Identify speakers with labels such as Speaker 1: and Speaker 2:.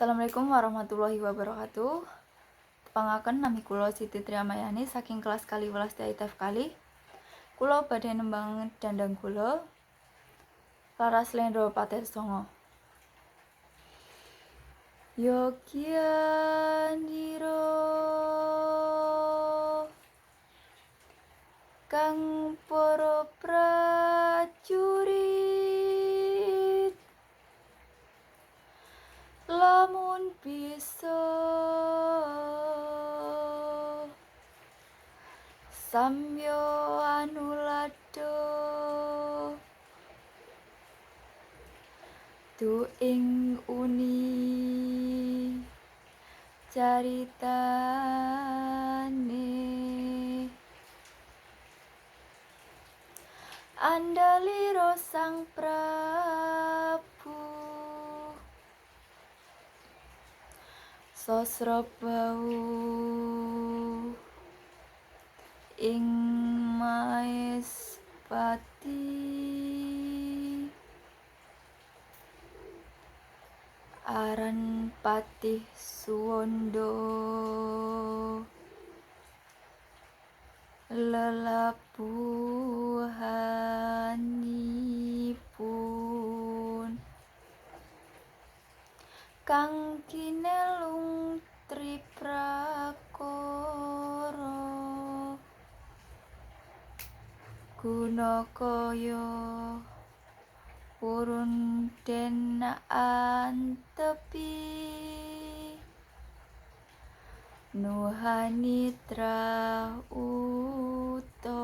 Speaker 1: Assalamualaikum warahmatullahi wabarakatuh. Pangaken nami kula Siti Triamayani saking kelas kali welas TITF kali. Kula badhe nembang dandang kula Laras Lendro Patet Songo. Yogyaniro kang para prajurit lamun bisa samyo anulado tu ing uni caritane andalira Sang Prabu Sosrobau ing Maespati aran Patih Suwanda lelabuhanipun kang kinelung triprakara gunakaya purun den antepi nuhanitra utama